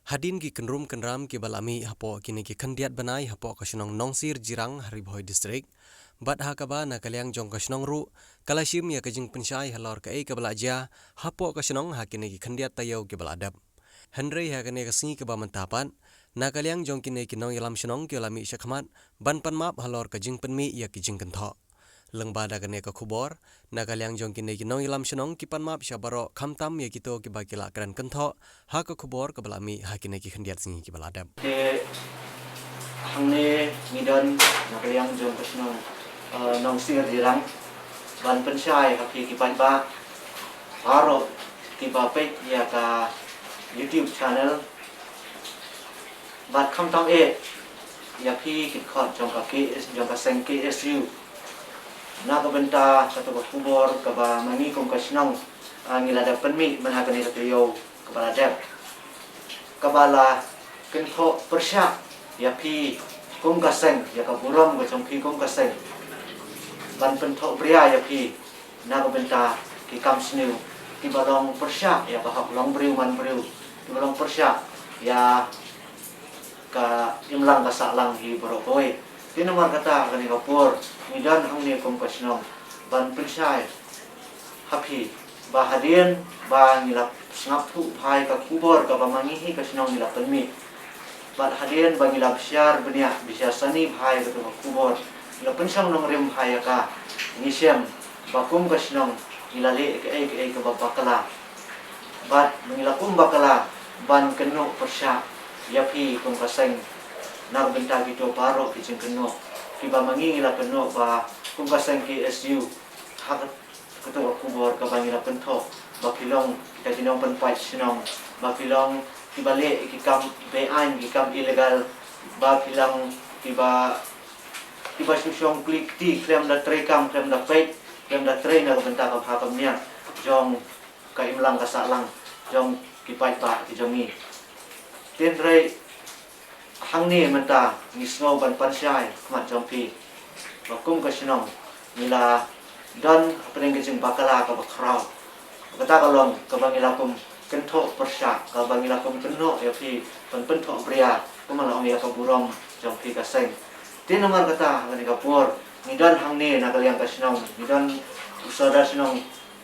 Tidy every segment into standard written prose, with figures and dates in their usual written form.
Hadin ki kenrum kenram ki balami hapo kini ki kandiat banai hapo kasunong nongsir jirang Hariboy district. Bat hakaba na kalyang jong kasunong ru kalashim ya kajing pensyai halor ka ka balaja hapo kasunong hakini ki kandiat tayo ki baladap. Henry hakini kasni ke bamantapan na kalyang jong kini ki nong yalam sunong ki alami syakmat ban panmap halor kajing penmi ya ki jing kenthok. Leng bada kene ka khubor na kalyang jong kini ki nong ilam sunong ki panmap syabaro khamtam ya kito ki bakila kran kentho ha ka khubor ka balami ha kini ki khandiat singi ki baladap te hangne midon na kalyang jong kasno nong sir dirang ban pensyai ka ki ban ba paro ki ba pe ya ka YouTube channel bat kham tam e ya ki ki khot jong ka ki jong ka seng KSU na ka benta ka to kubor ka ba mani kong kasnong ngilada penmi manhagani ka yo ka baladap kabala kentho persya ya pi kong kaseng ya ka buram ko jong pi kong kaseng ban pentho pria ya pi na ka benta ki kam sniu ki balong persya ya ka hak long briu man briu ki balong persya ya ka imlang ka salang hi borokoi tinamar kata kani kapur midan hangni kong kasnong ban persya happy bahadian ba ngilap snaptu phai ka kubor ka bamangihi ka sinong ngilap penmi bat hadian ba ngilap syar benia bisa sani phai ka kubor ngilap pensang nong rem phai ka ngisem bakum ka sinong ngilale ke ka bakala bat mengilakum bakala ban keno persya yapi kong kaseng nar benta gitu paro kicing keno ki bamangi ngilap keno ba kong kaseng KSU hak ketua kubur ke bangila pentok bakilong kita tinong penpai sinong bakilong tibale ikam bean ikam ilegal bakilang tiba susyong klik ti klem da trekam klem da fake klem da train na benta ka hakamnya jong ka imlang ka salang jong kipai pa ti jongi tenre hangni menta ngisno ban pansyai kmat jompi bakum ka sinong nila dan pening kecing bakala ka bakrau kata kalong ka bangilakum kentho persya ka bangilakum keno ya pi penpentho pria kumalang ya ka burom jong pi ka seng tin nomor kata ngani kapur midan hangni na kalyang kasnong midan usada sinong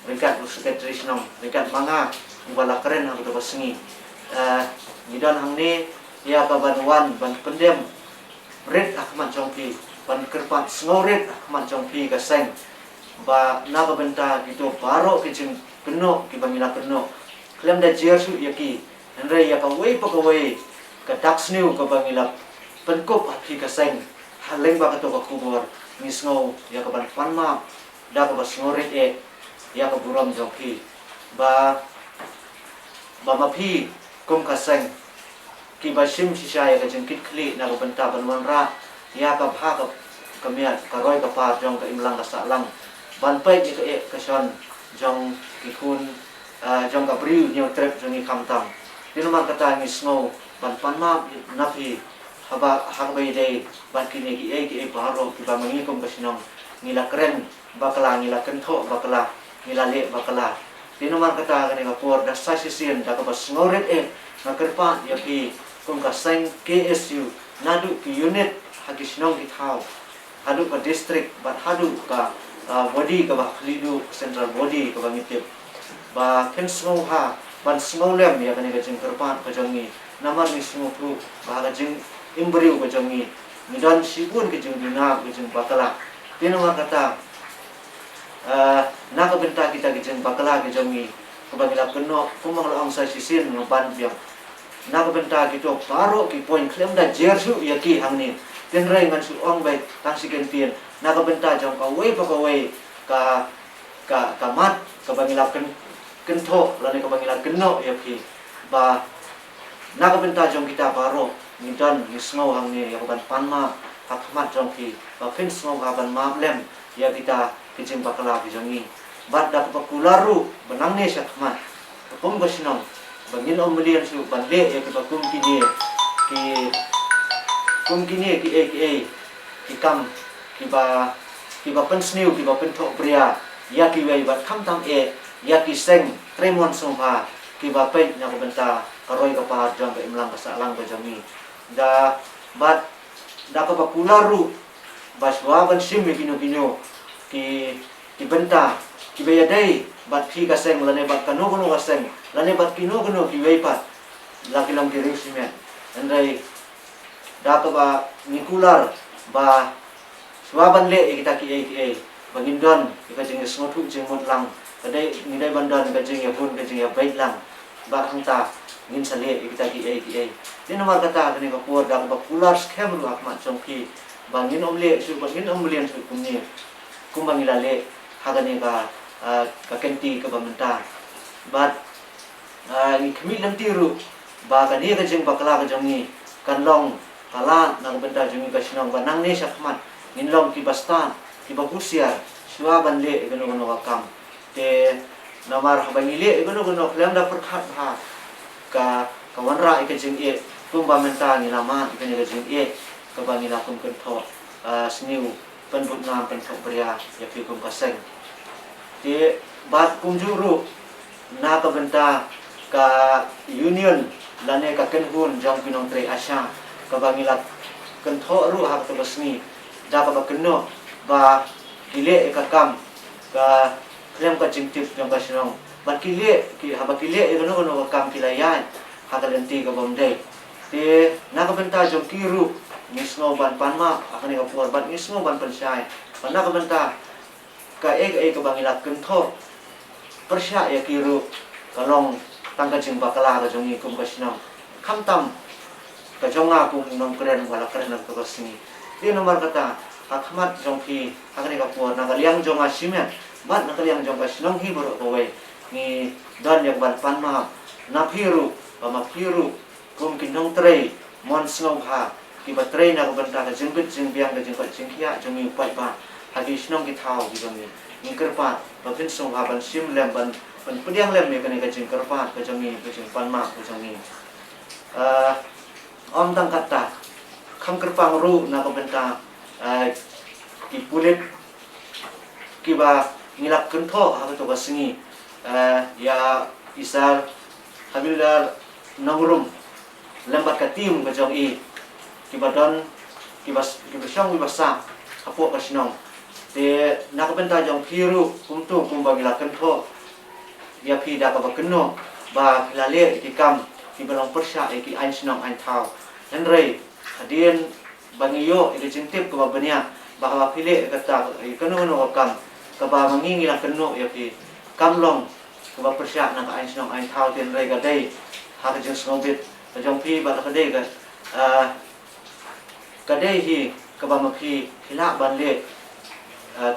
rekat sekretari sinong rekat manga wala keren ha to basengi midan hangni ya ka banwan ban pendem red akman jong pi ban kerpat snoret akman jong pi ka seng ba na benta gitu paro kicing keno ki bangila keno klem da jersu yaki andre ya ka wei pa ka wei ka daksniu ka bangila penkop api ka seng haleng ba ka to ka kubor ngisngo ya ka ban panma da ka basngoret ya ka buram joki ba mapi kum ka seng ki basim sisa ya ka jengkit kli na ka benta banwanra ya ka bha ka kamiat ka roy ka pa jong ka imlang ka salang ban pai ni ke son jong kikun jong ka briu ni trep jong ni kamtam ni nomor kata ni snow ban panma napi haba hakbai dei ban kini ki paro ki ba mangi kom kasinong ngila keren bakala ngila kentho bakala ngila le bakala ni nomor kata kani kapur da sasisien da ka bas ngoret na kerpa ya pi kom ka seng KSU nadu ki unit hakisinong ithau hadu ka district bat hadu ka body ka ba lidu central body ka ba ngitip ba ken snow ha ban snow lem ya kani ka jing kerpan ka jongi namar ni snow tu ba ka jing imbriu ka jongi midan sibun ka jing dina ka jing bakala tinamar kata na ka benta kita ka jing bakala ka jongi ka ba ngilap keno kumang laong sa sisin ngaban biang na ka benta kito paro ki point klem da jersu yaki hangni tenrai ngan su ong bai tang sikentien na ka benta jong ka wei pa ka wei ka mat ka bangilap kentho lani ka bangilap keno ya pi ba na ka benta jong kita paro midan ngisno hangni ya ban panma hakmat jong pi ba pen sno ka ban ma lem ya kita kijing bakala ki jongi bat da pa kularu benang ne sakmat pom basinong bangin om belian su ban le ya ki bakum kini ki kam ki ba pensniu ki ba penthok pria ya ki wei bat kham tam ya ki seng tremon songha ki ba pe nya ko benta karoi kapar jong ka imlang ka salang ka jami da bat da ka bakularu baswaban sim kino ki benta ki bayadai bat ki kaseng lane bat kanu kanu kaseng lane bat kino kanu ki weipat laki lam ki rusimen andai da ka ba nikular ba swaban le kita ki bangindon kita jing smotu jing mot lang kadai ngidai bandan ka jing ya hun ka jing ya baik lang ba hangta ngin sale kita ki din nomor kata kani ka por da ba kular scam lu akmat jongki bangin omle su bangin omlian su kumni kumbangila le hagani ka kenti ka bamenta bat ni kami lam tiru ba ka ni ka jing bakla ka jongi kan long kala nang benda jongi ka sinong ba nang ne sakmat ngin long ki bastan ki bagusia swaban le gano kam te namar habangile gano klem da perkhat ha ka kawanra ka jing kumba menta ni lama ka ni ka jing ka bangila kum kentho sniu penbut nam penthok pria ya pi kum kaseng te bat kum juru na ka benta ka union lane ka kenhun jong pinong tre asya ka bangila kentho ru hak to basni da ka bakno ba kile ka kam ka klem ka jingtip jong ka sinong bat kile ki haba kile ka kam kilayan hakalenti ka bomdai te na ka benta jong kiru mismo ban panma akan ka puar bat mismo ban pensai pana ka benta ka ka bangila kentho persya ya kiru kalong tangka jing bakala ka jongi kum ka sinong kamtam ka jonga kum nong keren wala keren ka sini di nomor kata akmat jongki akan ka puar na kaliang jonga simen bat na kaliang jonga sinong hi boro ko we ni dan yang ban panma na piru pamapiru kum kinong tre mon snow ha ki batrei na ko banta ka jingbit jingbiang ka jingpat jingkia jongi upai ba hagi sinong ki thau ki jongi ingkerpa babin song ha ban sim lem ban pediang lem me kani ka jingkerpa ka jongi ka jing panma ka jongi om tang kata kham kerpang ru na ko banta ki pulit ki ba ngilak kentho ha to basingi ya isar habilar nangrum lembat ka tim ka jong ki badon ki basong ki basa apo ka sinong te na ka benta jong piru kumtu kumbagila kentho ya pi da ka bakno ba lale ki kam ki balong persya ki ain sinong ain thau henrei adien bangiyo ki jintip ka babania ba ka pile ka ta kanu kam ka ba mangingi la kenu ya pi kamlong ka ba persya na ka ain sinong ain thau ten rei ka dei ha ka jing snobit ka jong pi ba ka dei ka kadai hi ka ba makhi khila ban le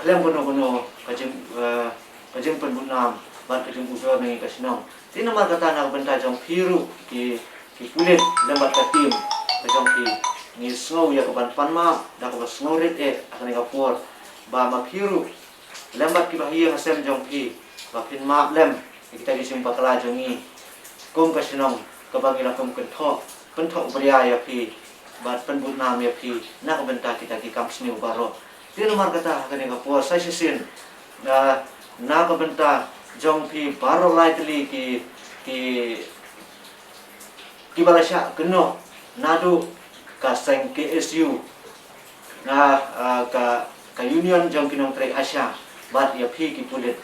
klem kuno ka jing penbunam ban ka jing ujo ni ka sinong tin nomor kata na benta jong piru ki pulit lembat ka tim ka jong pi ni snow ya ka ban panma da ka snow rit akan ka por ba makhiru lembat ki ba hi hasem jong pi ba pin ma lem kita ki sim pakala jong ni kum ka sinong ka bangila kum kentho pria ya pi bat penbunam ya pi na ka benta kita ki kam sniu baro tin nomor kata akan ka por sai sisin na ka benta jong pi baro lightly ki balasya keno nadu ka seng KSU na ka union jong kinong tre asya bat ya pi ki pulit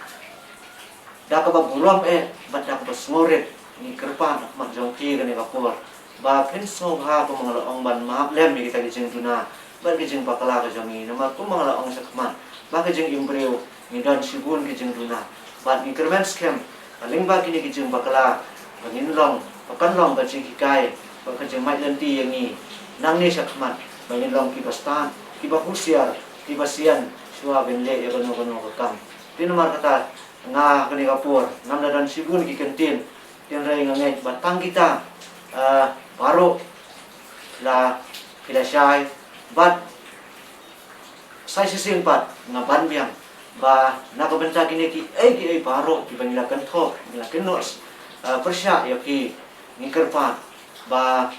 da ka ba burom bat da ka ba smoret ni kerpa mak jong pi kan ka por ba pen so ha ko mga ong ban ma lem ni kita kijing tuna ba kijing pakala ka jong ni nama ko mga ong sakman ba kijing imbreu ni don sibun kijing tuna bat ni kermen scam aling ba kini kijing bakala bangin long pakan long ka jing hikai ba kijing mai lenti yang ni nang ni sakman bangin long ki bastan ki ba husiar ki basian suwa ben le ya kono ka kam tin nomor kata nga kani ka por nam dan sibun ki kentin tin rai ngai batang kita baru la kita syai bat sai sisin pat ngaban biang ba na ka benta kini ki baru ki bangila kentho ngila kenos persya ya ki ngkerpa ba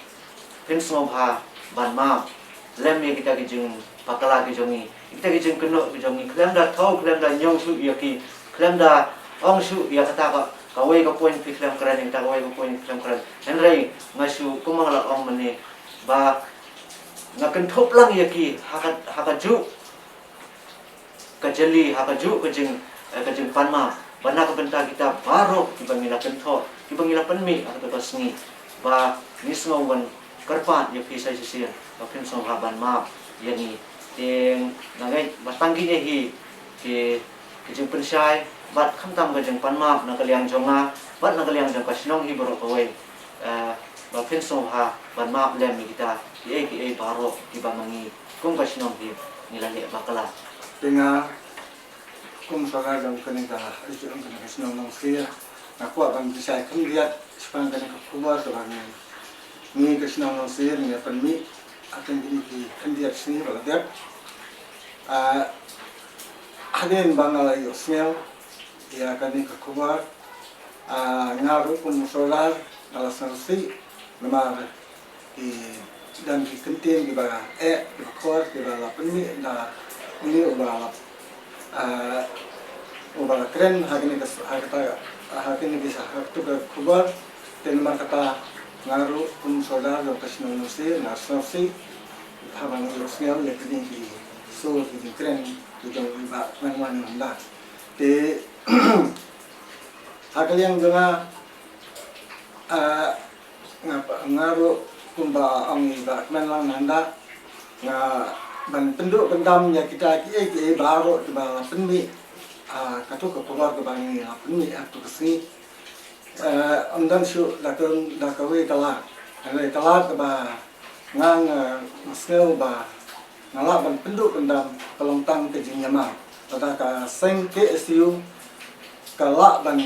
pensmo bha ban ma lem ye kita kijing pakala ki jongi kita kijing keno ki jongi klem da thau klem da nyong su ya ki klem da ong su ya kata ka kawai ka poin piklam kran yang kawai ka poin piklam kran henry ngasu kumangla ong mani ba ngakan thop lang yaki hakaju kajali hakaju kajing panma bana ka benta kita baro kibangila kentho kibangila panmi atau tasngi ba nisngawan karpat yaki sai sisia ba pensong haban ma yani yang nagai batanggi hi ke kajing pensai bat khamtam kajing panma nakaliang jonga bat nakaliang jong kasinong hi baro kawai ba pensong ha ban ma lem kita ki baro kibangi kung kasinong hi nilali bakala dengan saudara dan kenika itu ang kenika sinong nong sia aku akan bisa lihat sepanjang kenika kubar sebagai ni kesinong nong sia ni panmi akan jadi kendiat sini baladiak hadin bangal ayo smell ya kenika kubar ngaruh saudara alasan si memang dan dikentin di bawah di bawah di bawah panmi na ini ubah keren hari ini bisa tu ke kubar dan kata ngaruh saudara dan kesinong nusi nasi habang rusnya ya kini di so di keren di jauh ibak mana nanda de hal yang juga ngaruh kumba ang ibak mana nanda ban penduduk pendam ya kita ki baru di bawah penmi katu ke keluar ke bangi penmi atau kesini amdan syu dakawe kala ke ba ngang masneu ba ngala ban penduduk pendam kelontang ke jinyama pada ka seng ke SU kala ban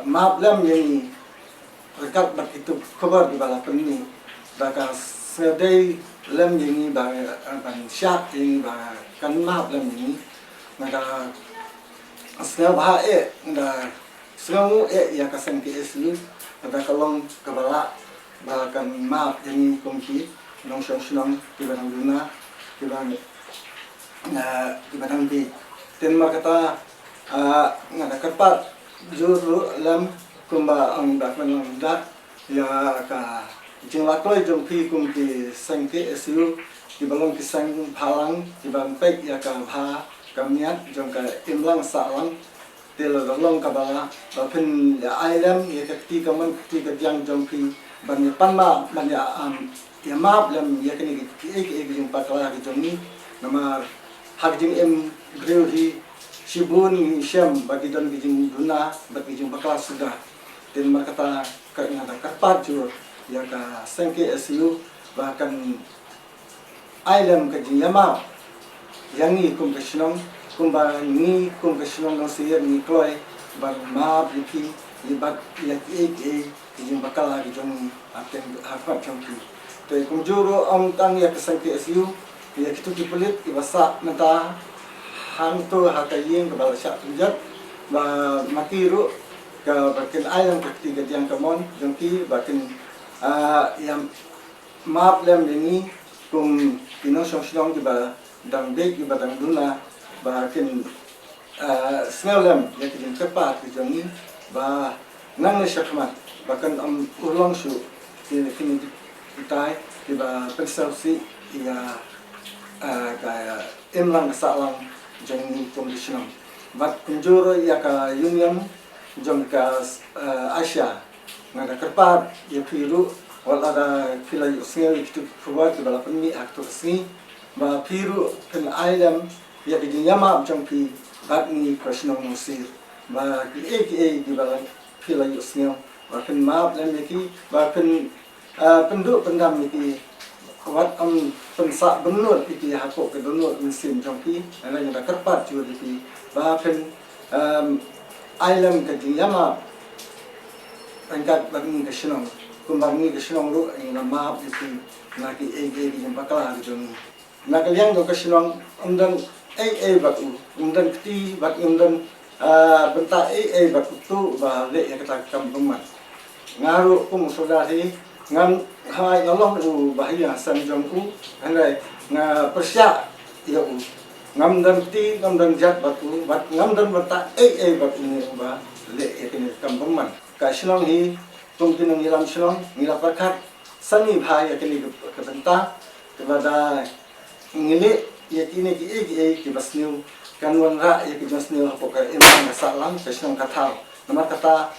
map lam yang rekat bat itu keluar di bawah penmi daka sedai lem ini ban syak ini ban kan map lem ini maka asal bah nda semua ya kasan KSU ada kalong kebala bahkan map ini kongki nong senang di barang duna di barang di dan kata ngada kerpat juru lem kumba ang bakman nda ya ka jeng lakloi jeng pi kum ki sang ke SU di balong ki sang phalang di bang pek ya ka bha kamiat jeng ka imlang salang tel long ka bala ba phin ya ailam ya ka ti ka man ti ka jang jeng pi ban ya pan ma ban ya ya map lam ya kini ki jeng pakla ki jeng ni nama hak jeng em greu hi shibun syam bagi don ki jeng duna bagi jeng pakla sudah dan merkata ka ngada karpat jur ya ka sengke SU bahkan island ke jinyama yang ni kum kesinong kumba ni kum kesinong no sir ni kloi ban ma biki libat ya jing bakal lagi jong aten hakap jong ki te kum juro om tang ya ke sengke SU ya kitu ki pelit ibasa nata hang to hakayeng ke balasya tunjat ba makiru ka bakin island ke tiga yang kamon jong ki bakin yang map lem ini kum kino song di ba dang dek di ba dang duna bakin smell lem ya kijin kepat kijong ni ba nang syakmat bahkan ulang su kini itai di ba persepsi ya kaya imlang salang jong ni conditional bat kunjuro ya ka union jong ka Asia ngada kerpat ya piru wal ada pila yusngel itu keluar di bala penmi aktor sini ba piru pen island ya di nyama jong pi bat ni krishna musir ba ki di bala pila yusngel ba pen map lem ki ba pen penduk pendam ki wat pensa benur iki hakok ke benur mesin jong pi ana ngada kerpat ju di ba pen island ke di nyama angkat bagi kesenong, kumbangi kesenong lu yang maaf itu lagi yang bakal hari joni. Nak liang do kesenong undan baku, undan keti bak undan bentak baku tu balik yang kita kampung mat. Ngaruh kum saudari ngam hai nolong bahaya sang jongku, andai nga persyak ya ngam dan ti ngam dan jat batu bat ngam dan bata batu ni ba le ekini kam pemman ka shlong hi tung tinang ilam shlong ngila pakat sani bhai ekini ke benta kepada ngile yakini ki basniu kanwan ra ki basniu hapoka imang salam ke shlong kathau nama kata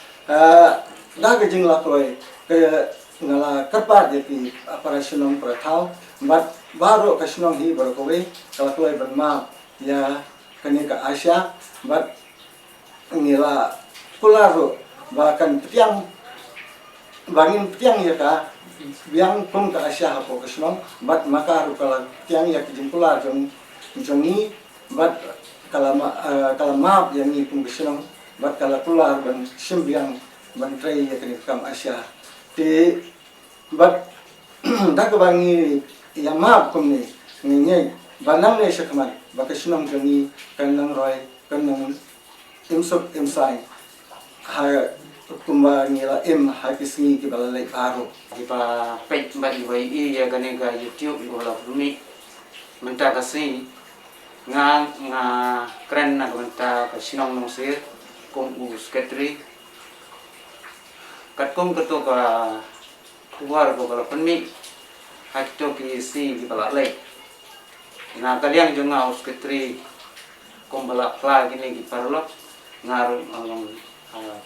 da ke jingla toy ke ngala kapat yaki operasional prathau bat baru kasnong hi baru kowe kalau toy berma ya kani ka Asia bat ngila kularo bahkan petiang bangin petiang ya ka biang pun ka Asia hapo kasnong bat maka kalau petiang ya kijingkular jongi bat kalau maaf yang ni pun kasnong bat kalau kular ban simbiang ban tray ya kani kam Asia ti bat da ka bangi yang maaf kum ni ngai banang ne shakman bakashnam jongi kanang roy kanang imsok imsai ha kumba ngila ha kisngi ki balalai aro di pa page mbak i ya gane ga YouTube gola rumi menta kasi nga kren na menta ka sinong nong sir kung sekretary kat kong keto ka keluar gola penmi hakto ki si di balalai na kalian juga sekretary kong balak kla gini ki parlok ngaru along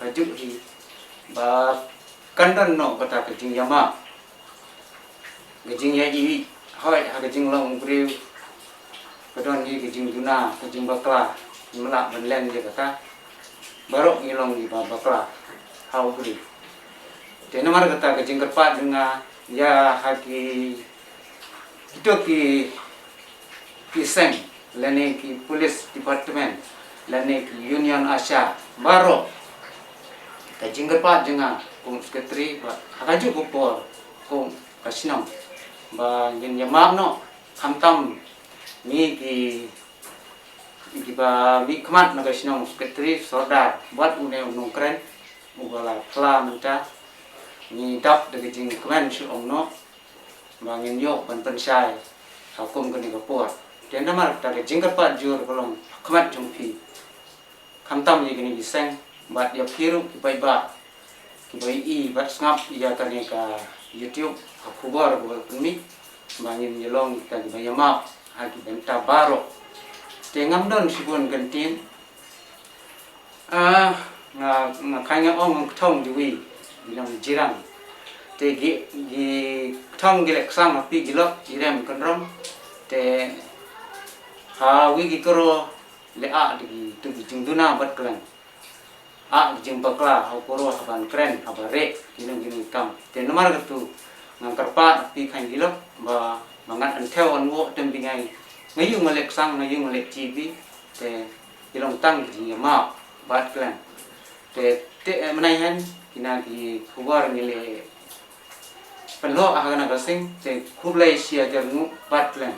kajuk di ba kandan no kata kejing yama kejing ya i hoi ha kejing long briu kadon ni kejing duna kejing bakla melak benlen dia kata barok ngilong di bakla hau bri tena mar kata kejing kerpat dengan ya haki itu ki seng lene ki police department lene ki union Asia barok kajing kerpat dengan kung sekretary ba hakaju kupor kung kasinam ba yin yamam no khamtam mi ki ba mi khamat na kasinam sekretary sordar buat une unong kren ugala kla menta ni dap de kajing kmen shu ongno ba ngin yo ban pensai hakum kani kupor tenda mar ta kajing kerpat jur kolong khamat jongpi khamtam ni kini biseng bat ya piru bai ba bai i bat ngap ya kani ka YouTube khubar bol pemi bangin yelong ka bai map ha ki benta baro tengam don sibun gantin nga khanya ong thong diwi bilang jirang te gi thong gilek sang api gilok irem kanrom te ha wi gi koro le a di tu jingduna bat klan jing bakla hokoro haban kren habare gini kam te nomar gatu ngangkar pat pi khan gilok ba mangat an theo an wo tembingai ngayung malek sang ngayung malek TV te ilong tang ji ma bat klan te menai han kina ki khubar ngile penlo agana gasing te khublai sia jarnu bat klan